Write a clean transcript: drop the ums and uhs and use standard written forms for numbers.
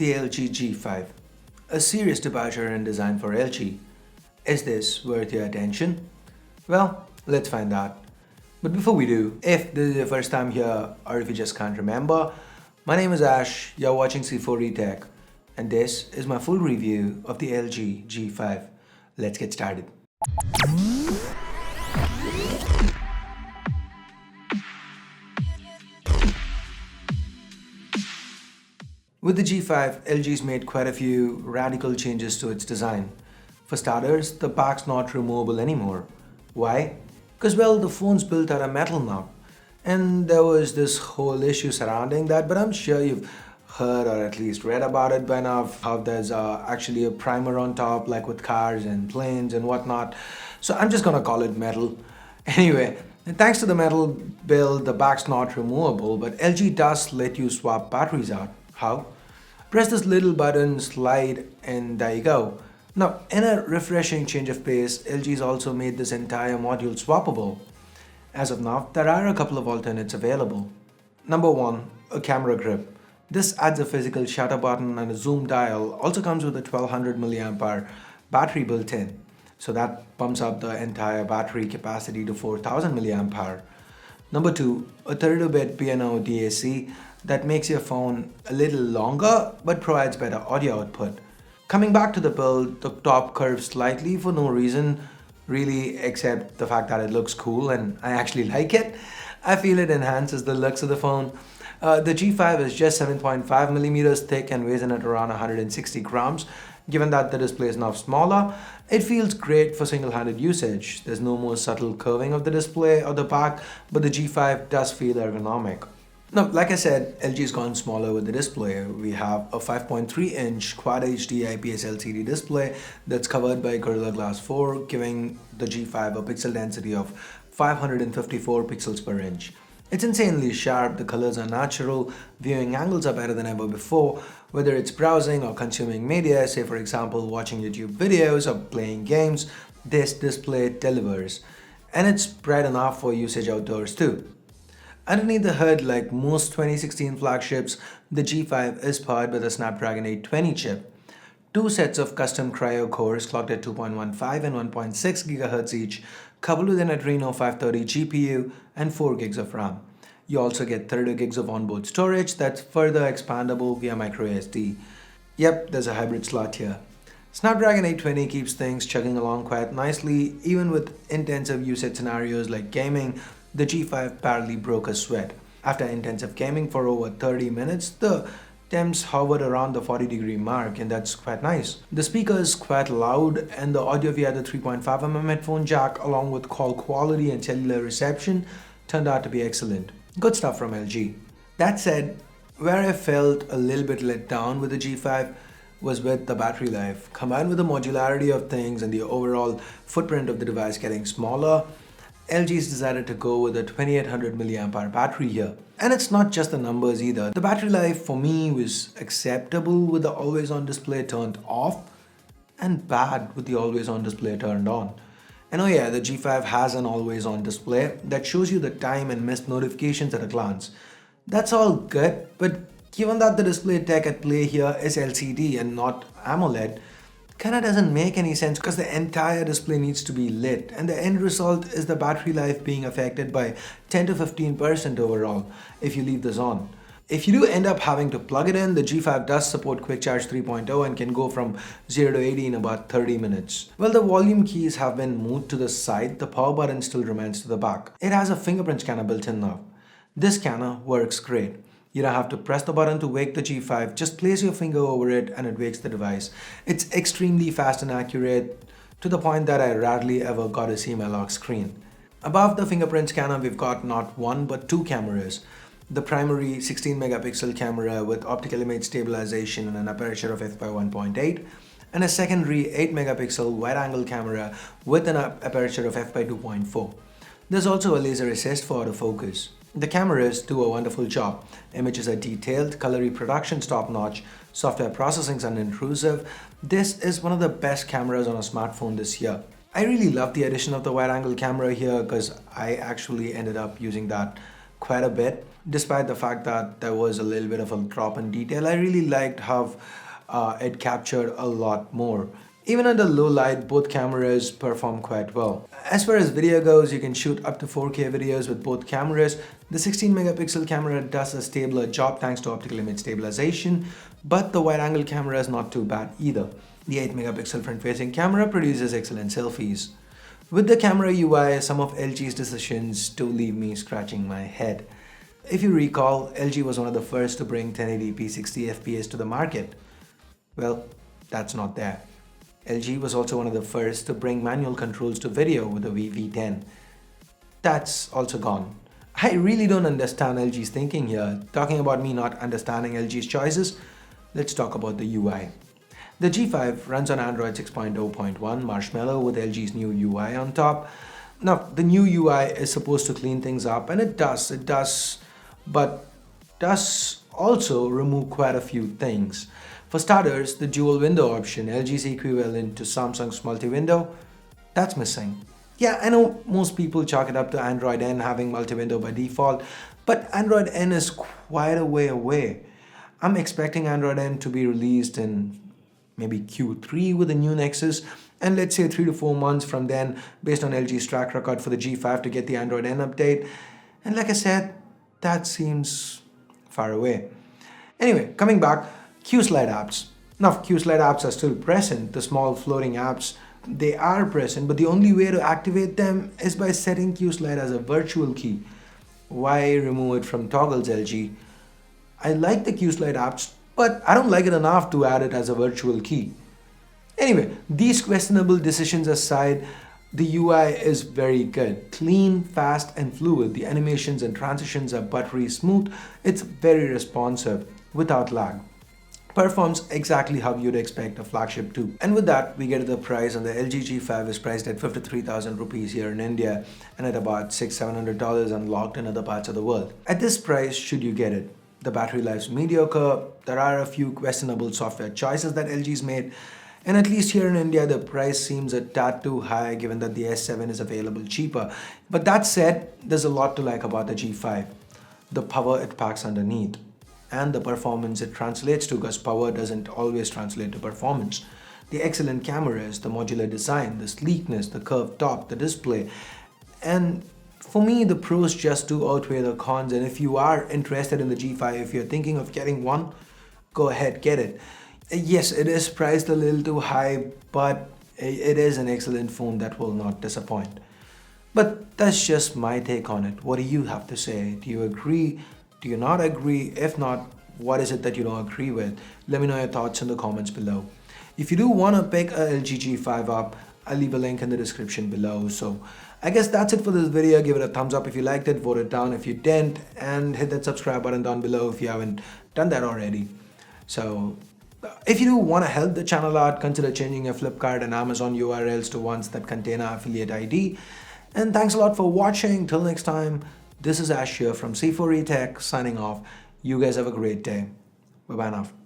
the LG G5, a serious departure in design for LG. Is this worth your attention? Well, let's find out. But before we do, if this is your first time here or if you just can't remember, my name is Ash, you're watching C4E Tech, and this is my full review of the LG G5. Let's get started. With the G5, LG's made quite a few radical changes to its design. For starters, the back's not removable anymore. Why? Because well, the phone's built out of metal now. And there was this whole issue surrounding that, but I'm sure you've heard or at least read about it by now, how there's actually a primer on top, like with cars and planes and whatnot. So I'm just gonna call it metal. Anyway, thanks to the metal build, the back's not removable, but LG does let you swap batteries out. How? Press this little button, slide, and there you go. Now, in a refreshing change of pace, LG's also made this entire module swappable. As of now, there are a couple of alternates available. Number 1, a camera grip. This adds a physical shutter button and a zoom dial, also comes with a 1200 mAh battery built in. So that bumps up the entire battery capacity to 4000 mAh. Number 2, a 32-bit piano DAC that makes your phone a little longer but provides better audio output. Coming back to the build, the top curves slightly for no reason really except the fact that it looks cool and I actually like it. I feel it enhances the looks of the phone. The G5 is just 7.5 millimeters thick and weighs in at around 160 grams. Given that the display is now smaller, it feels great for single-handed usage. There's no more subtle curving of the display or the back, but the G5 does feel ergonomic. Now, like I said, LG's gone smaller with the display. We have a 5.3-inch Quad HD IPS LCD display that's covered by Gorilla Glass 4, giving the G5 a pixel density of 554 pixels per inch. It's insanely sharp, the colors are natural, viewing angles are better than ever before, whether it's browsing or consuming media, say for example watching YouTube videos or playing games, this display delivers. And it's bright enough for usage outdoors too. Underneath the hood, like most 2016 flagships, the G5 is powered by the Snapdragon 820 chip. Two sets of custom Cryo cores clocked at 2.15 and 1.6 GHz each, coupled with an Adreno 530 GPU and 4 gigs of RAM. You also get 32 gigs of onboard storage that's further expandable via microSD. Yep, there's a hybrid slot here. Snapdragon 820 keeps things chugging along quite nicely, even with intensive usage scenarios like gaming. The G5 barely broke a sweat. After intensive gaming for over 30 minutes, the temps hovered around the 40-degree mark, and that's quite nice. The speaker is quite loud, and the audio via the 3.5mm headphone jack, along with call quality and cellular reception, turned out to be excellent. Good stuff from LG. That said, where I felt a little bit let down with the G5 was with the battery life. Combined with the modularity of things and the overall footprint of the device getting smaller, LG's decided to go with a 2800 mAh battery here. And it's not just the numbers either. The battery life for me was acceptable with the always-on display turned off and bad with the always-on display turned on. And oh yeah, the G5 has an always-on display that shows you the time and missed notifications at a glance. That's all good, but given that the display tech at play here is LCD and not AMOLED, kinda doesn't make any sense because the entire display needs to be lit and the end result is the battery life being affected by 10 to 15% overall if you leave this on. If you do end up having to plug it in, the G5 does support Quick Charge 3.0 and can go from 0 to 80 in about 30 minutes. Well, the volume keys have been moved to the side, the power button still remains to the back. It has a fingerprint scanner built in now. This scanner works great. You don't have to press the button to wake the G5, just place your finger over it and it wakes the device. It's extremely fast and accurate, to the point that I rarely ever got to see my lock screen. Above the fingerprint scanner, we've got not one but two cameras. The primary 16 megapixel camera with optical image stabilization and an aperture of f/1.8, and a secondary 8 megapixel wide angle camera with an aperture of f/2.4. There's also a laser assist for autofocus. The cameras do a wonderful job. Images are detailed, color reproduction's top-notch, software processing's unintrusive. This is one of the best cameras on a smartphone this year. I really love the addition of the wide-angle camera here because I actually ended up using that quite a bit. Despite the fact that there was a little bit of a drop in detail, I really liked how it captured a lot more. Even under low light, both cameras perform quite well. As far as video goes, you can shoot up to 4K videos with both cameras. The 16 megapixel camera does a stabler job thanks to optical image stabilization, but the wide angle camera is not too bad either. The 8 megapixel front facing camera produces excellent selfies. With the camera UI, some of LG's decisions do leave me scratching my head. If you recall, LG was one of the first to bring 1080p 60 FPS to the market. Well, that's not there. LG was also one of the first to bring manual controls to video with the VV10. That's also gone. I really don't understand LG's thinking here. Talking about me not understanding LG's choices, let's talk about the UI. The G5 runs on Android 6.0.1 Marshmallow with LG's new UI on top. Now, the new UI is supposed to clean things up, and it does, but does also remove quite a few things. For starters, the dual window option, LG's equivalent to Samsung's multi-window, that's missing. Yeah, I know most people chalk it up to Android N having multi-window by default, but Android N is quite a way away. I'm expecting Android N to be released in maybe Q3 with the new Nexus, and let's say 3 to 4 months from then, based on LG's track record for the G5 to get the Android N update. And like I said, that seems far away. Anyway, coming back, Qslide Apps. Now, Qslide Apps are still present, the small floating apps, they are present, but the only way to activate them is by setting Qslide as a virtual key. Why remove it from toggles, LG? I like the Qslide apps, but I don't like it enough to add it as a virtual key. Anyway, these questionable decisions aside, the UI is very good. Clean, fast, and fluid. The animations and transitions are buttery smooth. It's very responsive, without lag. Performs exactly how you'd expect a flagship to. And with that, we get to the price, and the LG G5 is priced at 53,000 rupees here in India and at about $600-700 unlocked in other parts of the world. At this price, should you get it? The battery life's mediocre, there are a few questionable software choices that LG's made, and at least here in India, the price seems a tad too high given that the S7 is available cheaper. But that said, there's a lot to like about the G5. The power it packs underneath, and the performance it translates to, because power doesn't always translate to performance. The excellent cameras, the modular design, the sleekness, the curved top, the display. And for me, the pros just do outweigh the cons, and if you are interested in the G5, if you're thinking of getting one, go ahead, get it. Yes, it is priced a little too high, but it is an excellent phone that will not disappoint. But that's just my take on it. What do you have to say? Do you agree? Do you not agree? If not, what is it that you don't agree with? Let me know your thoughts in the comments below. If you do want to pick a LG G5 up, I'll leave a link in the description below. So I guess that's it for this video. Give it a thumbs up if you liked it, vote it down if you didn't, and hit that subscribe button down below if you haven't done that already. So if you do want to help the channel out, consider changing your Flipkart and Amazon URLs to ones that contain our affiliate ID. And thanks a lot for watching. Till next time, this is Ash here from C4E Tech signing off. You guys have a great day. Bye bye now.